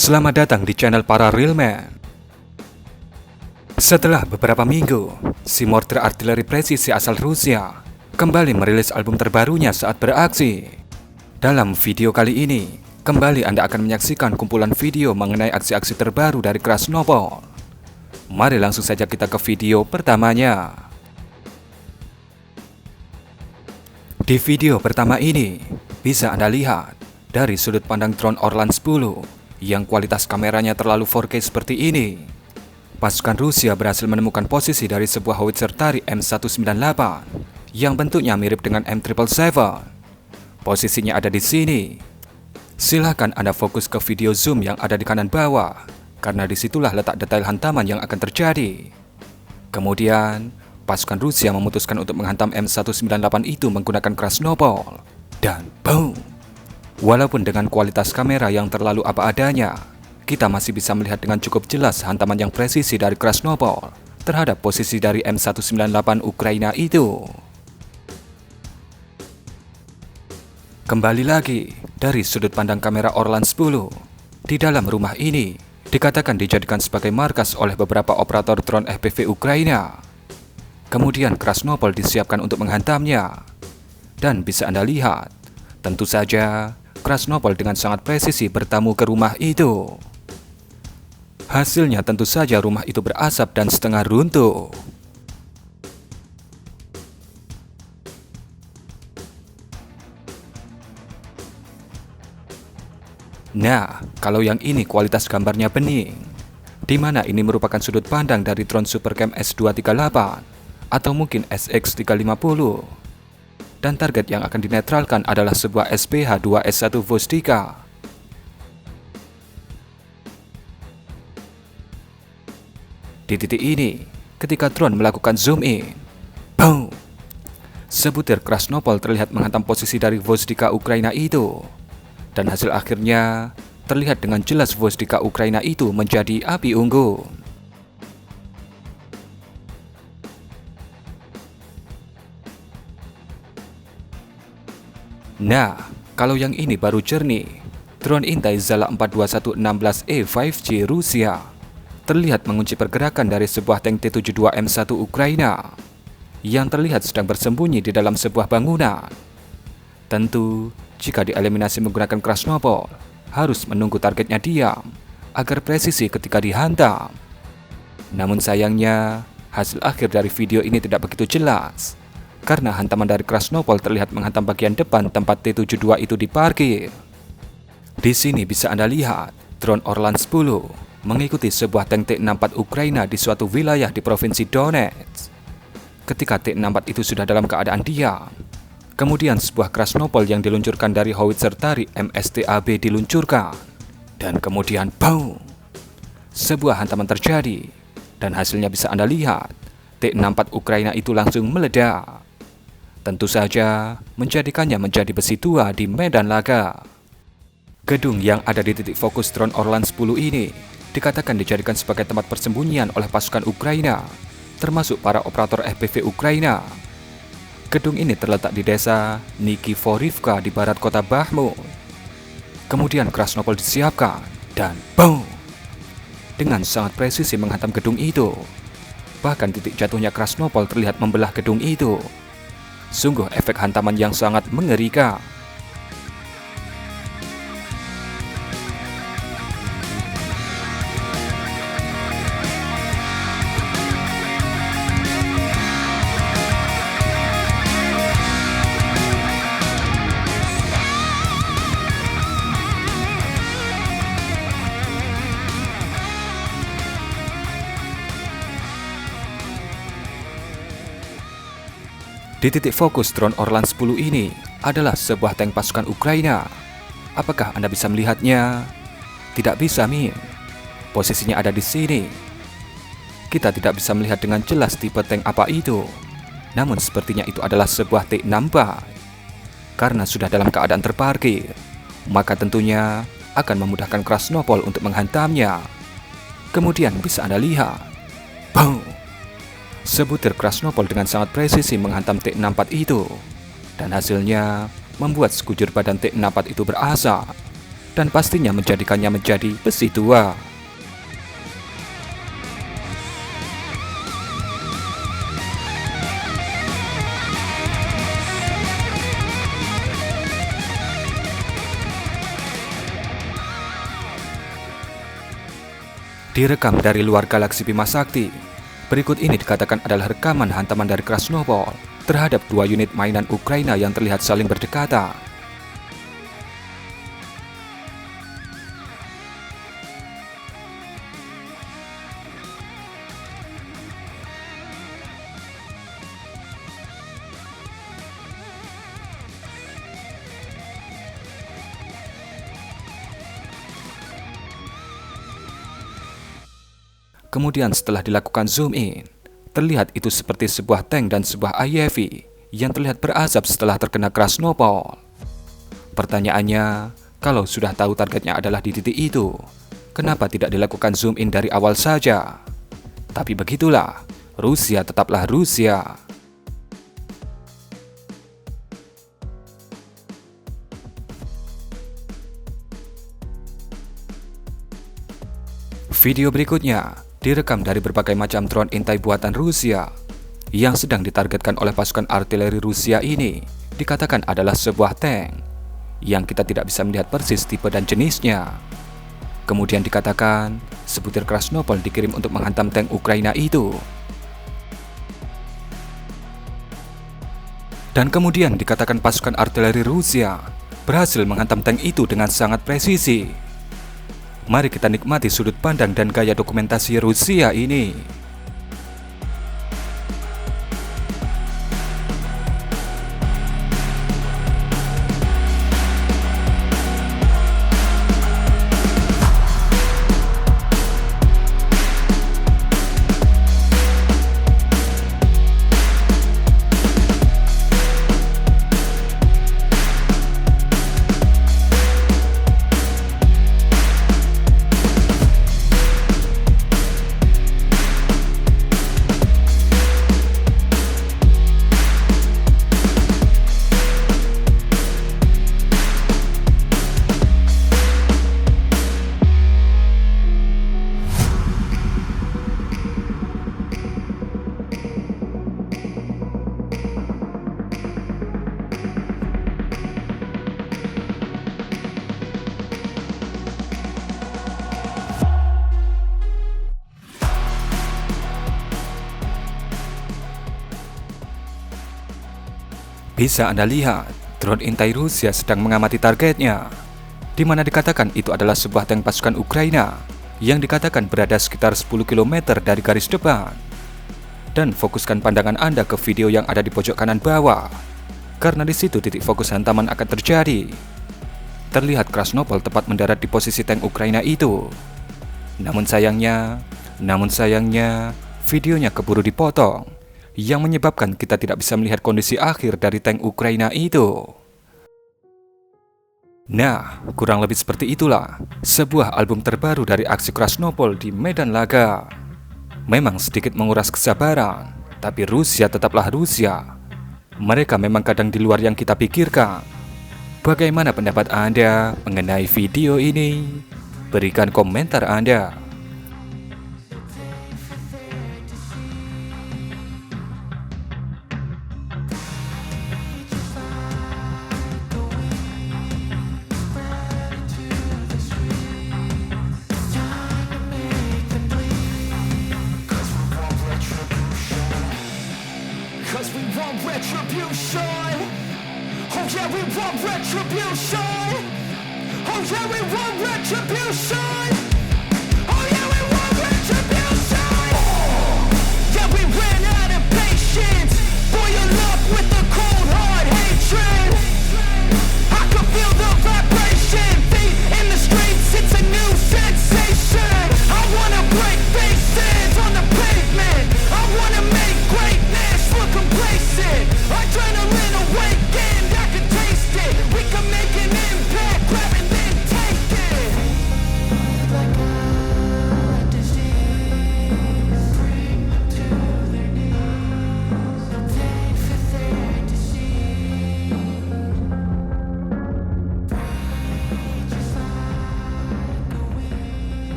Selamat datang di channel para Realman. Setelah beberapa minggu, si mortir artileri presisi asal Rusia kembali merilis album terbarunya saat beraksi. Dalam video kali ini, kembali Anda akan menyaksikan kumpulan video mengenai aksi-aksi terbaru dari Krasnopol. Mari langsung saja kita ke video pertamanya. Di video pertama ini, bisa Anda lihat dari sudut pandang drone Orlan 10 yang kualitas kameranya terlalu 4K seperti ini. Pasukan Rusia berhasil menemukan posisi dari sebuah howitzer Tari M198 yang bentuknya mirip dengan M777. Posisinya ada di sini. Silahkan Anda fokus ke video zoom yang ada di kanan bawah, karena disitulah letak detail hantaman yang akan terjadi. Kemudian, pasukan Rusia memutuskan untuk menghantam M198 itu menggunakan Krasnopol. Dan boom! Walaupun dengan kualitas kamera yang terlalu apa adanya, kita masih bisa melihat dengan cukup jelas hantaman yang presisi dari Krasnopol terhadap posisi dari M198 Ukraina itu. Kembali lagi dari sudut pandang kamera Orlan 10, di dalam rumah ini dikatakan dijadikan sebagai markas oleh beberapa operator drone FPV Ukraina. Kemudian Krasnopol disiapkan untuk menghantamnya. Dan bisa Anda lihat, tentu saja Krasnopol dengan sangat presisi bertamu ke rumah itu. Hasilnya tentu saja rumah itu berasap dan setengah runtuh. Nah, kalau yang ini kualitas gambarnya bening, di mana ini merupakan sudut pandang dari drone Supercam S238 atau mungkin SX350. Dan target yang akan dinetralkan adalah sebuah SPH-2S1 Vostika. Di titik ini, ketika drone melakukan zoom in, boom! Sebutir Krasnopol terlihat menghantam posisi dari Vostika Ukraina itu. Dan hasil akhirnya terlihat dengan jelas Vostika Ukraina itu menjadi api unggun. Nah, kalau yang ini baru jernih. Drone intai Zala 42116E 5G Rusia terlihat mengunci pergerakan dari sebuah tank T-72M1 Ukraina yang terlihat sedang bersembunyi di dalam sebuah bangunan. Tentu, jika dieliminasi menggunakan Krasnopol, harus menunggu targetnya diam agar presisi ketika dihantam. Namun sayangnya, hasil akhir dari video ini tidak begitu jelas, karena hantaman dari Krasnopol terlihat menghantam bagian depan tempat T-72 itu diparkir. Di sini bisa Anda lihat drone Orlan 10 mengikuti sebuah tank T-64 Ukraina di suatu wilayah di provinsi Donetsk. Ketika T-64 itu sudah dalam keadaan diam, kemudian sebuah Krasnopol yang diluncurkan dari howitzer Tari MSTAB diluncurkan. Dan kemudian boom! Sebuah hantaman terjadi, dan hasilnya bisa Anda lihat, T-64 Ukraina itu langsung meledak. Tentu saja menjadikannya menjadi besi tua di medan laga. Gedung yang ada di titik fokus drone Orlan 10 ini dikatakan dijadikan sebagai tempat persembunyian oleh pasukan Ukraina, termasuk para operator FPV Ukraina. Gedung ini terletak di desa Nikiforivka di barat kota Bakhmut. Kemudian Krasnopol disiapkan dan boom! Dengan sangat presisi menghantam gedung itu. Bahkan titik jatuhnya Krasnopol terlihat membelah gedung itu. Sungguh efek hantaman yang sangat mengerikan. Di titik fokus drone Orlan 10 ini adalah sebuah tank pasukan Ukraina. Apakah Anda bisa melihatnya? Tidak bisa, Min. Posisinya ada di sini. Kita tidak bisa melihat dengan jelas tipe tank apa itu. Namun sepertinya itu adalah sebuah T-64. Karena sudah dalam keadaan terparkir, maka tentunya akan memudahkan Krasnopol untuk menghantamnya. Kemudian bisa Anda lihat, boom! Sebutir Krasnopol dengan sangat presisi menghantam T-64 itu, dan hasilnya membuat sekujur badan T-64 itu berasap. dan pastinya menjadikannya menjadi besi tua. Direkam dari luar galaksi Bima Sakti. Berikut ini dikatakan adalah rekaman hantaman dari Krasnopol terhadap dua unit mainan Ukraina yang terlihat saling berdekatan. Kemudian setelah dilakukan zoom in, terlihat itu seperti sebuah tank dan sebuah IFV yang terlihat berasap setelah terkena Krasnopol. Pertanyaannya, kalau sudah tahu targetnya adalah di titik itu, kenapa tidak dilakukan zoom in dari awal saja? Tapi begitulah, Rusia tetaplah Rusia. Video berikutnya direkam dari berbagai macam drone intai buatan Rusia yang sedang ditargetkan oleh pasukan artileri Rusia ini. Dikatakan adalah sebuah tank yang kita tidak bisa melihat persis tipe dan jenisnya. Kemudian dikatakan sebutir Krasnopol dikirim untuk menghantam tank Ukraina itu. Dan kemudian dikatakan pasukan artileri Rusia berhasil menghantam tank itu dengan sangat presisi. Mari kita nikmati sudut pandang dan gaya dokumentasi Rusia ini. Bisa Anda lihat, drone intai Rusia sedang mengamati targetnya, di mana dikatakan itu adalah sebuah tank pasukan Ukraina yang dikatakan berada sekitar 10 km dari garis depan. Dan fokuskan pandangan Anda ke video yang ada di pojok kanan bawah, karena di situ titik fokus hantaman akan terjadi. Terlihat Krasnopol tepat mendarat di posisi tank Ukraina itu. Namun sayangnya, videonya keburu dipotong, yang menyebabkan kita tidak bisa melihat kondisi akhir dari tank Ukraina itu. Nah, kurang lebih seperti itulah sebuah album terbaru dari aksi Krasnopol di medan laga. Memang sedikit menguras kesabaran, tapi Rusia tetaplah Rusia. Mereka memang kadang di luar yang kita pikirkan. Bagaimana pendapat Anda mengenai video ini? Berikan komentar Anda. Cause we want retribution. Oh yeah, we want retribution. Oh yeah, we want retribution.